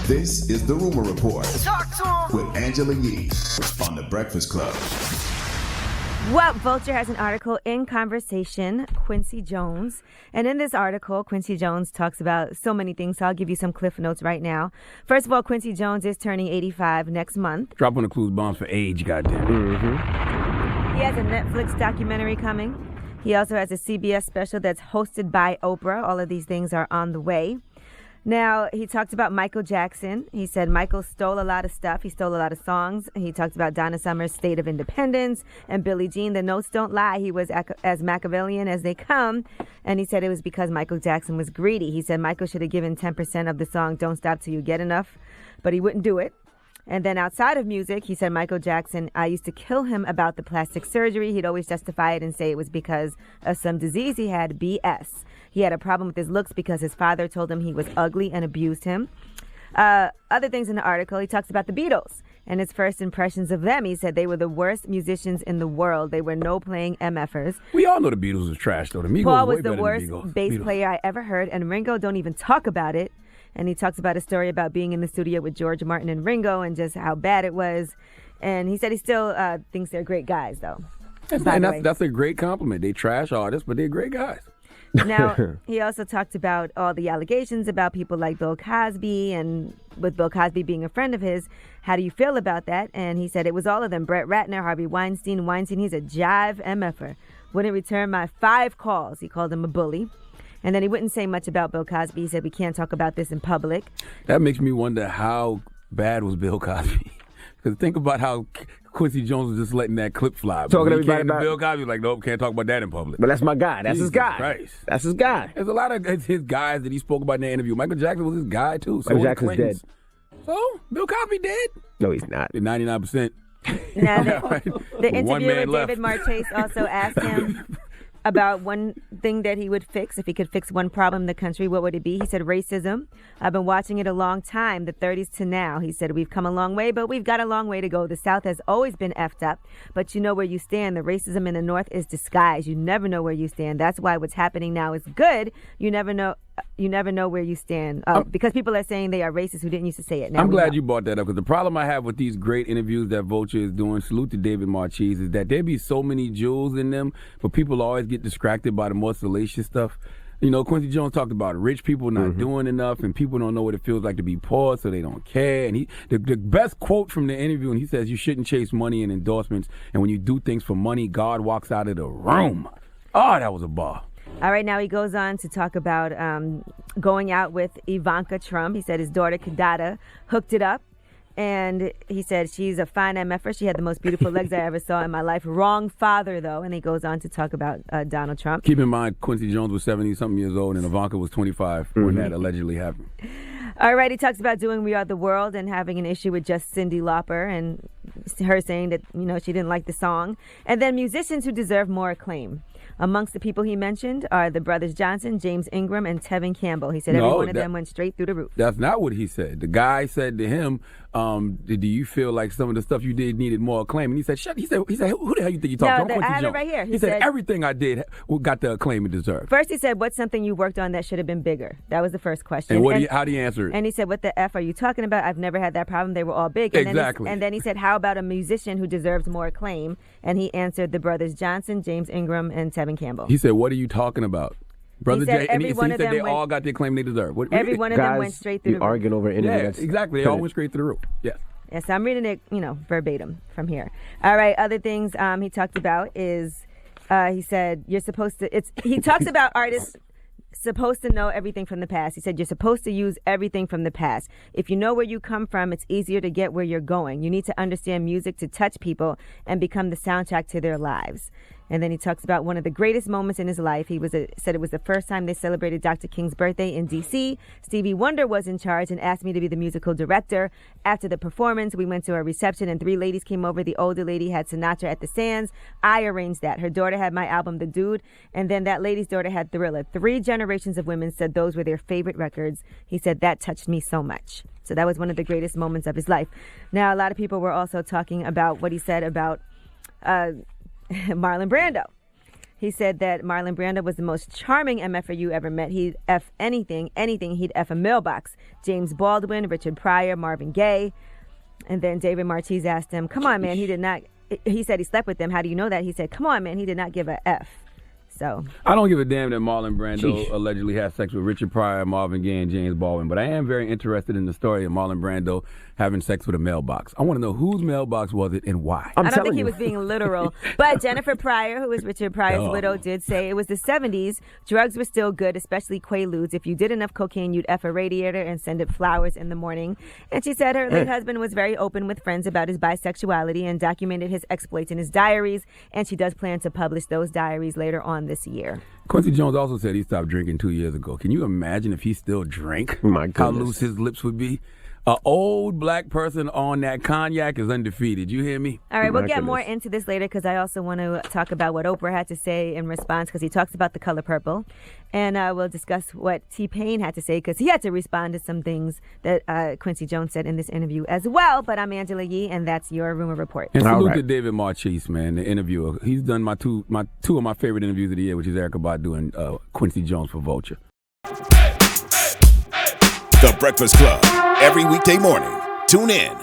This is The Rumor Report with Angela Yee on The Breakfast Club. Well, Vulture has an article in Conversation, Quincy Jones. And in this article, Quincy Jones talks about so many things, so I'll give you some cliff notes right now. First of all, Quincy Jones is turning 85 next month. Drop on the clues bombs for age, goddamn. Mm-hmm. He has a Netflix documentary coming. He also has a CBS special that's hosted by Oprah. All of these things are on the way. Now, he talked about Michael Jackson. He said Michael stole a lot of stuff. He stole a lot of songs. He talked about Donna Summer's State of Independence and Billie Jean. The notes don't lie. He was as Machiavellian as they come. And he said it was because Michael Jackson was greedy. He said Michael should have given 10% of the song Don't Stop Till You Get Enough, but he wouldn't do it. And then outside of music, he said Michael Jackson, I used to kill him about the plastic surgery. He'd always justify it and say it was because of some disease he had, BS. He had a problem with his looks because his father told him he was ugly and abused him. Other things in the article, he talks about the Beatles and his first impressions of them. He said they were the worst musicians in the world. They were no-playing MFers. We all know the Beatles was trash, though. The Migos Paul was way the better worst than the bass player I ever heard, and Ringo don't even talk about it. And he talks about a story about being in the studio with George Martin and Ringo and just how bad it was. And he said he still thinks they're great guys, though. That's a great compliment. They trash artists, but they're great guys. Now, he also talked about all the allegations about people like Bill Cosby, and with Bill Cosby being a friend of his, how do you feel about that? And he said it was all of them. Brett Ratner, Harvey Weinstein, he's a jive MFer. Wouldn't return my 5 calls. He called him a bully. And then he wouldn't say much about Bill Cosby. He said, we can't talk about this in public. That makes me wonder how bad was Bill Cosby. Because think about how Quincy Jones was just letting that clip fly. Talking to everybody about Bill Cosby, like, nope, can't talk about that in public. But that's my guy. That's Jesus his guy. Christ. That's his guy. There's a lot of his guys that he spoke about in the interview. Michael Jackson was his guy, too. So Michael Jackson's dead. So, Bill Cosby dead? No, he's not. 99%. Now, the interviewer, David Marchese, also asked him about one thing that he would fix. If he could fix one problem in the country, what would it be? He said racism. I've been watching it a long time, the 30s to now. He said we've come a long way, but we've got a long way to go. The South has always been effed up, but you know where you stand. The racism in the North is disguised. You never know where you stand. That's why what's happening now is good. You never know where you stand because people are saying they are racist who didn't used to say it. Now I'm glad you brought that up, because the problem I have with these great interviews that Vulture is doing, salute to David Marchese, is that there be so many jewels in them, but people always get distracted by the more salacious stuff. You know, Quincy Jones talked about rich people not doing enough, and people don't know what it feels like to be poor, so they don't care. And the best quote from the interview, and he says, you shouldn't chase money and endorsements, and when you do things for money, God walks out of the room. Oh, that was a bar. All right, now he goes on to talk about going out with Ivanka Trump. He said his daughter, Kadada, hooked it up. And he said she's a fine MFer. She had the most beautiful legs I ever saw in my life. Wrong father, though. And he goes on to talk about Donald Trump. Keep in mind, Quincy Jones was 70-something years old, and Ivanka was 25 when that allegedly happened. All right, he talks about doing We Are the World and having an issue with just Cyndi Lauper and her saying that, she didn't like the song. And then musicians who deserve more acclaim. Amongst the people he mentioned are the brothers Johnson, James Ingram, and Tevin Campbell. He said every one of them went straight through the roof. That's not what he said. The guy said to him, do you feel like some of the stuff you did needed more acclaim? And he said, shut. He said, who the hell you think you talking to? I have it right here. He said, everything I did got the acclaim it deserved. First he said, what's something you worked on that should have been bigger? That was the first question. And how do you answer it? And he said, what the F are you talking about? I've never had that problem. They were all big. And exactly. Then he said, how about a musician who deserves more acclaim? And he answered the brothers Johnson, James Ingram, and Tevin Campbell. He said, what are you talking about? Brother Jay, and he said they all got the acclaim they deserve. Every one of them went straight through the roof. Arguing over internet. Yeah, exactly. They all went straight through the roof. Yes. Yes, I'm reading it, verbatim from here. All right, other things he talked about is, he said, he talks about artists supposed to know everything from the past. He said, you're supposed to use everything from the past. If you know where you come from, it's easier to get where you're going. You need to understand music to touch people and become the soundtrack to their lives. And then he talks about one of the greatest moments in his life. He said it was the first time they celebrated Dr. King's birthday in D.C. Stevie Wonder was in charge and asked me to be the musical director. After the performance, we went to a reception and 3 ladies came over. The older lady had Sinatra at the Sands. I arranged that. Her daughter had my album, The Dude. And then that lady's daughter had Thriller. 3 generations of women said those were their favorite records. He said that touched me so much. So that was one of the greatest moments of his life. Now, a lot of people were also talking about what he said about Marlon Brando. He said that Marlon Brando was the most charming MFer you ever met. He'd F anything, he'd F a mailbox. James Baldwin, Richard Pryor, Marvin Gaye. And then David Marchese asked him, come on, man, he did not. He said he slept with them. How do you know that? He said, come on, man, he did not give a F. So I don't give a damn that Marlon Brando allegedly had sex with Richard Pryor, Marvin Gaye, and James Baldwin, but I am very interested in the story of Marlon Brando having sex with a mailbox. I want to know whose mailbox was it and why. I don't think he was being literal. But Jennifer Pryor, who was Richard Pryor's widow, did say it was the 70s. Drugs were still good, especially Quaaludes. If you did enough cocaine, you'd F a radiator and send it flowers in the morning. And she said her late husband was very open with friends about his bisexuality and documented his exploits in his diaries. And she does plan to publish those diaries later on this year. Quincy Jones also said he stopped drinking 2 years ago. Can you imagine if he still drank? My goodness. How loose his lips would be? An old black person on that cognac is undefeated. You hear me? All right, we'll get more into this later because I also want to talk about what Oprah had to say in response because he talks about the color purple. And we'll discuss what T-Pain had to say because he had to respond to some things that Quincy Jones said in this interview as well. But I'm Angela Yee, and that's your Rumor Report. And salute to David Marchese, man, the interviewer. He's done two of my favorite interviews of the year, which is Erykah Badu and Quincy Jones for Vulture. The Breakfast Club. Every weekday morning. Tune in